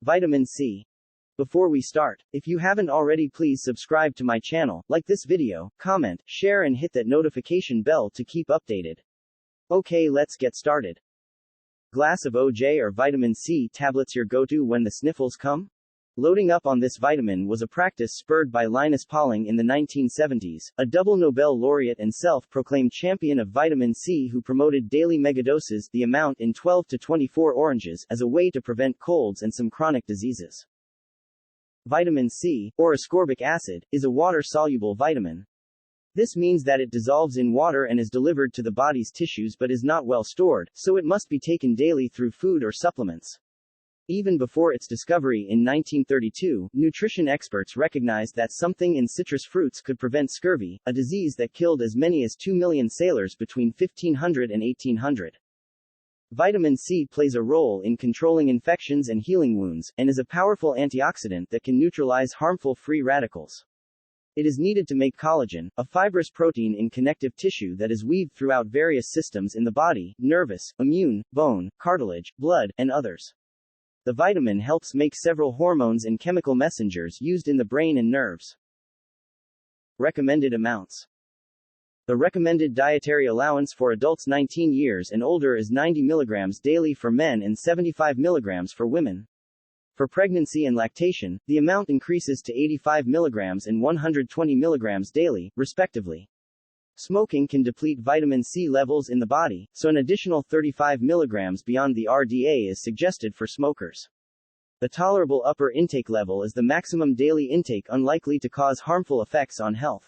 Vitamin C. Before we start, if you haven't already, please subscribe to my channel, like this video, comment, share and hit that notification bell to keep updated. Okay, let's get started. Glass of OJ or vitamin C tablets your go-to when the sniffles come? Loading up on this vitamin was a practice spurred by Linus Pauling in the 1970s, a double Nobel laureate and self-proclaimed champion of vitamin C who promoted daily megadoses, the amount in 12 to 24 oranges, as a way to prevent colds and some chronic diseases. Vitamin C, or ascorbic acid, is a water-soluble vitamin. This means that it dissolves in water and is delivered to the body's tissues but is not well stored, so it must be taken daily through food or supplements. Even before its discovery in 1932, nutrition experts recognized that something in citrus fruits could prevent scurvy, a disease that killed as many as 2 million sailors between 1500 and 1800. Vitamin C plays a role in controlling infections and healing wounds, and is a powerful antioxidant that can neutralize harmful free radicals. It is needed to make collagen, a fibrous protein in connective tissue that is weaved throughout various systems in the body: nervous, immune, bone, cartilage, blood, and others. The vitamin helps make several hormones and chemical messengers used in the brain and nerves. Recommended amounts. The recommended dietary allowance for adults 19 years and older is 90 mg daily for men and 75 mg for women. For pregnancy and lactation, the amount increases to 85 mg and 120 mg daily, respectively. Smoking can deplete vitamin C levels in the body, so an additional 35 mg beyond the RDA is suggested for smokers. The tolerable upper intake level is the maximum daily intake unlikely to cause harmful effects on health.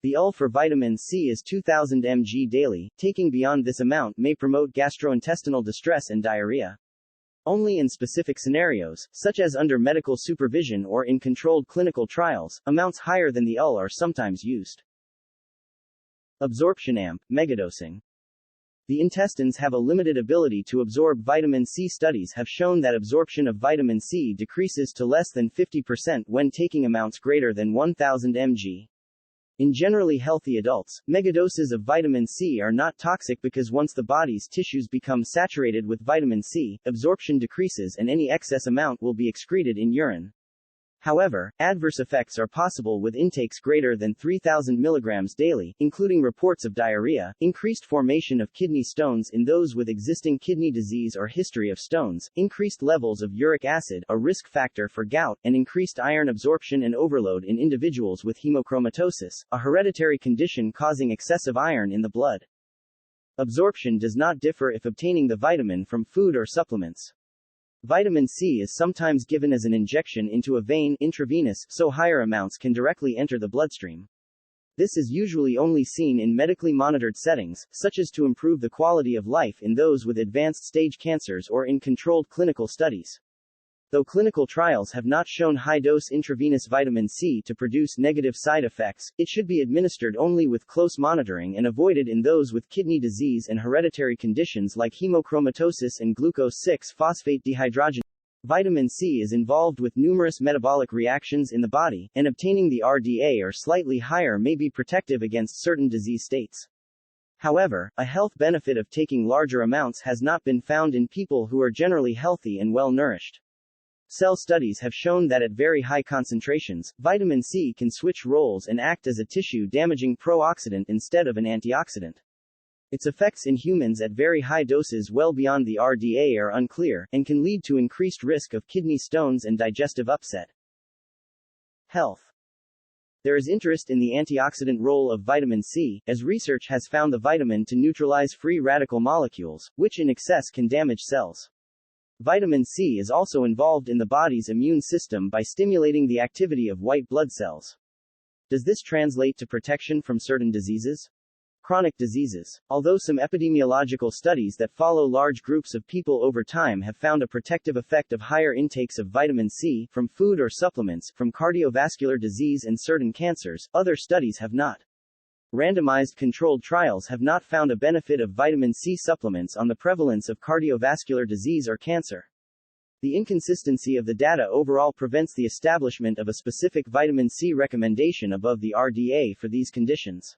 The UL for vitamin C is 2000 mg daily. Taking beyond this amount may promote gastrointestinal distress and diarrhea. Only in specific scenarios, such as under medical supervision or in controlled clinical trials, amounts higher than the UL are sometimes used. Absorption amp, megadosing. The intestines have a limited ability to absorb vitamin C. Studies have shown that absorption of vitamin C decreases to less than 50% when taking amounts greater than 1000 mg. In generally healthy adults, megadoses of vitamin C are not toxic because once the body's tissues become saturated with vitamin C, absorption decreases and any excess amount will be excreted in urine. However, adverse effects are possible with intakes greater than 3000 mg daily, including reports of diarrhea, increased formation of kidney stones in those with existing kidney disease or history of stones, increased levels of uric acid, a risk factor for gout, and increased iron absorption and overload in individuals with hemochromatosis, a hereditary condition causing excessive iron in the blood. Absorption does not differ if obtaining the vitamin from food or supplements. Vitamin C is sometimes given as an injection into a vein, intravenous, so higher amounts can directly enter the bloodstream. This is usually only seen in medically monitored settings, such as to improve the quality of life in those with advanced stage cancers or in controlled clinical studies. Though clinical trials have not shown high-dose intravenous vitamin C to produce negative side effects, it should be administered only with close monitoring and avoided in those with kidney disease and hereditary conditions like hemochromatosis and glucose-6-phosphate dehydrogenase. Vitamin C is involved with numerous metabolic reactions in the body, and obtaining the RDA or slightly higher may be protective against certain disease states. However, a health benefit of taking larger amounts has not been found in people who are generally healthy and well-nourished. Cell studies have shown that at very high concentrations, vitamin C can switch roles and act as a tissue-damaging pro-oxidant instead of an antioxidant. Its effects in humans at very high doses well beyond the RDA are unclear, and can lead to increased risk of kidney stones and digestive upset. Health. There is interest in the antioxidant role of vitamin C, as research has found the vitamin to neutralize free radical molecules, which in excess can damage cells. Vitamin C is also involved in the body's immune system by stimulating the activity of white blood cells. Does this translate to protection from certain diseases? Chronic diseases. Although some epidemiological studies that follow large groups of people over time have found a protective effect of higher intakes of vitamin C, from food or supplements, from cardiovascular disease and certain cancers, other studies have not. Randomized controlled trials have not found a benefit of vitamin C supplements on the prevalence of cardiovascular disease or cancer. The inconsistency of the data overall prevents the establishment of a specific vitamin C recommendation above the RDA for these conditions.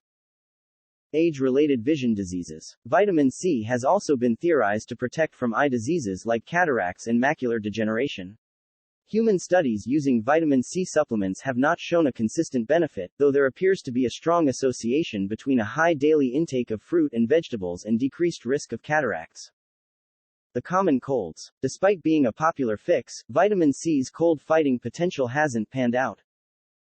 Age-related vision diseases. Vitamin C has also been theorized to protect from eye diseases like cataracts and macular degeneration. Human studies using vitamin C supplements have not shown a consistent benefit, though there appears to be a strong association between a high daily intake of fruit and vegetables and decreased risk of cataracts. The common colds. Despite being a popular fix, vitamin C's cold-fighting potential hasn't panned out.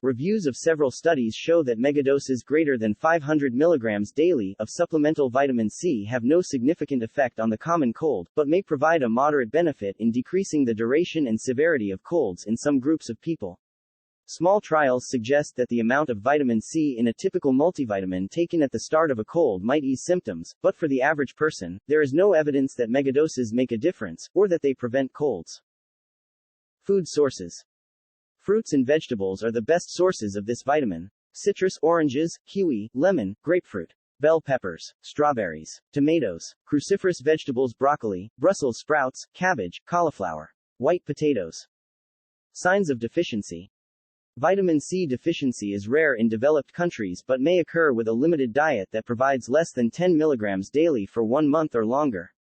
Reviews of several studies show that megadoses greater than 500 mg daily of supplemental vitamin C have no significant effect on the common cold, but may provide a moderate benefit in decreasing the duration and severity of colds in some groups of people. Small trials suggest that the amount of vitamin C in a typical multivitamin taken at the start of a cold might ease symptoms, but for the average person, there is no evidence that megadoses make a difference, or that they prevent colds. Food sources. Fruits and vegetables are the best sources of this vitamin. Citrus, oranges, kiwi, lemon, grapefruit, bell peppers, strawberries, tomatoes, cruciferous vegetables, broccoli, Brussels sprouts, cabbage, cauliflower, white potatoes. Signs of deficiency. Vitamin C deficiency is rare in developed countries but may occur with a limited diet that provides less than 10 mg daily for 1 month or longer.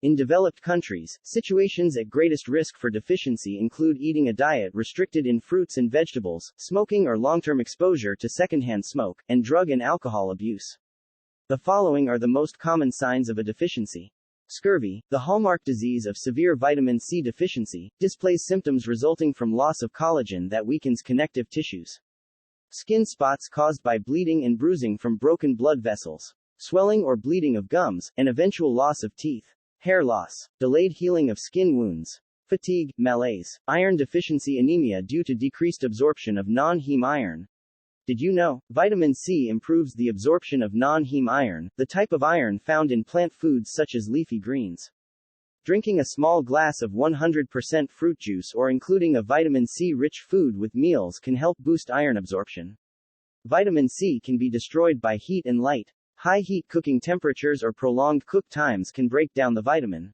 In developed countries, situations at greatest risk for deficiency include eating a diet restricted in fruits and vegetables, smoking or long-term exposure to secondhand smoke, and drug and alcohol abuse. The following are the most common signs of a deficiency. Scurvy, the hallmark disease of severe vitamin C deficiency, displays symptoms resulting from loss of collagen that weakens connective tissues. Skin spots caused by bleeding and bruising from broken blood vessels. Swelling or bleeding of gums, and eventual loss of teeth. Hair loss, delayed healing of skin wounds, fatigue, malaise, iron deficiency, anemia due to decreased absorption of non-heme iron. Did you know, vitamin C improves the absorption of non-heme iron, the type of iron found in plant foods such as leafy greens. Drinking a small glass of 100% fruit juice or including a vitamin C-rich food with meals can help boost iron absorption. Vitamin C can be destroyed by heat and light. High heat cooking temperatures or prolonged cook times can break down the vitamin.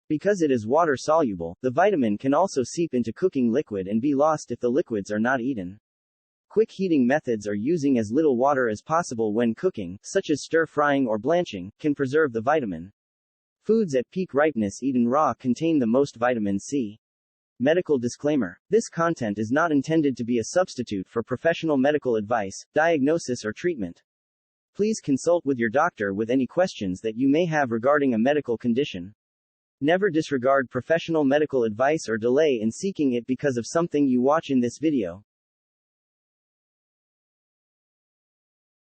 Because it is water-soluble, the vitamin can also seep into cooking liquid and be lost if the liquids are not eaten. Quick heating methods or using as little water as possible when cooking, such as stir-frying or blanching, can preserve the vitamin. Foods at peak ripeness eaten raw contain the most vitamin C. Medical disclaimer. This content is not intended to be a substitute for professional medical advice, diagnosis or treatment. Please consult with your doctor with any questions that you may have regarding a medical condition. Never disregard professional medical advice or delay in seeking it because of something you watch in this video.